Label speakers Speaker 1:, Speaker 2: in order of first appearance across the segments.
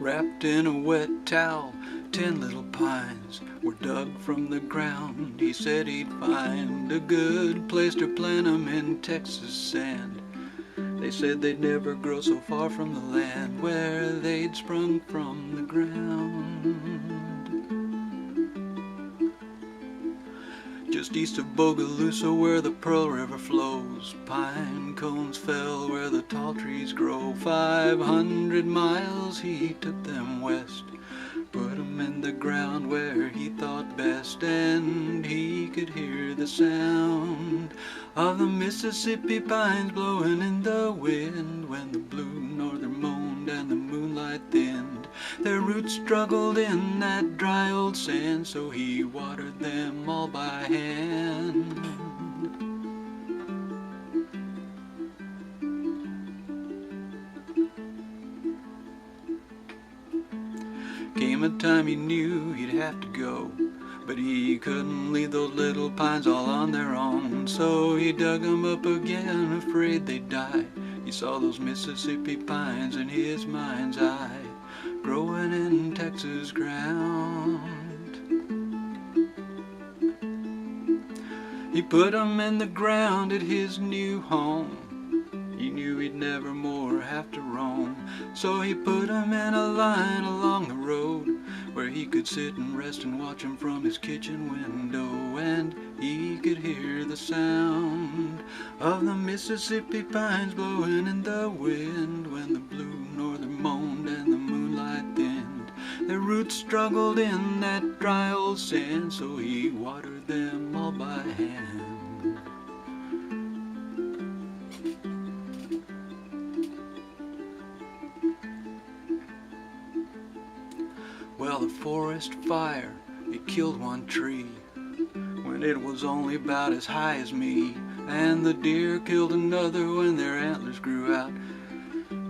Speaker 1: Wrapped in a wet towel, 10 little pines were dug from the ground. He said he'd find a good place to plant 'em in Texas sand. They said they'd never grow so far from the land where they'd sprung from the ground. Just east of Bogalusa, where the Pearl River flows, pine cones fell where the tall trees grow. 500 miles he took them west, put 'em in the ground where he thought best, and he could hear the sound of the Mississippi pines blowing in the wind when the blue northern moaned and the moonlight thinned. Their roots struggled in that dry old sand, so he watered them all by hand. Came a time he knew he'd have to go, but he couldn't leave those little pines all on their own. So he dug 'em up again, afraid they'd die. He saw those Mississippi pines in his mind's eye, growing in Texas ground. He put 'em in the ground at his new home. He knew he'd never more have to roam, so he put 'em in a line along the road where he could sit and rest and watch 'em from his kitchen window, and he could hear the sound of the Mississippi pines blowing in the wind when the blue northern moaned and the moonlight thinned. Their roots struggled in that dry old sand, so he watered them all by hand. Well, the forest fire, it killed one tree when it was only about as high as me, and the deer killed another when their antlers grew out.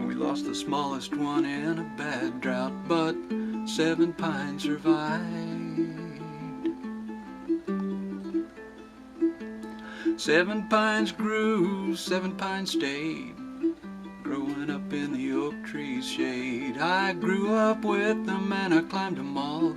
Speaker 1: We lost the smallest one in a bad drought, but 7 pines survived. 7 pines grew, 7 pines stayed, growing up in the oak tree's shade. I grew up with them and I climbed them all,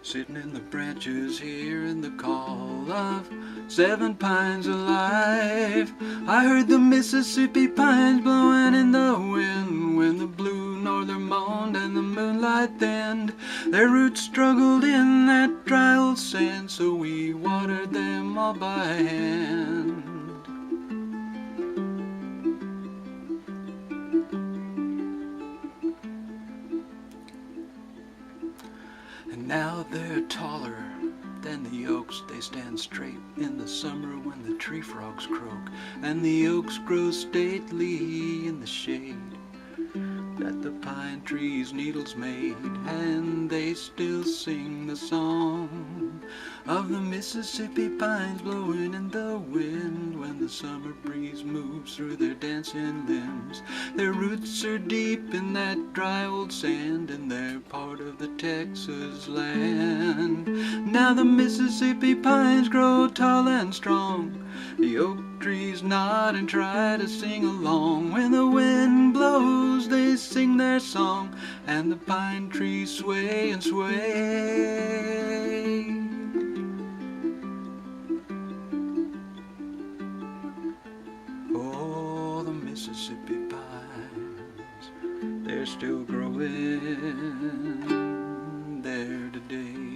Speaker 1: sitting in the branches hearing the call of 7 pines alive. I heard the Mississippi pines blowing in the wind when the blue northern moaned and the moonlight thinned. Their roots struggled in that dry old sand, so we watered them all by hand. And now they're taller than the oaks. They stand straight in the summer when the tree frogs croak, and the oaks grow stately in the shade that the pine tree's needles made, and they still sing the song of the Mississippi pines blowing in the wind when the summer breeze moves through their dancing limbs. Their roots are deep in that dry old sand, and they're part of the Texas land. Now the Mississippi pines grow tall and strong. The oak trees nod and try to sing along. When the wind blows, they sing their song, and the pine trees sway and sway. Oh, the Mississippi pines, they're still growing there today.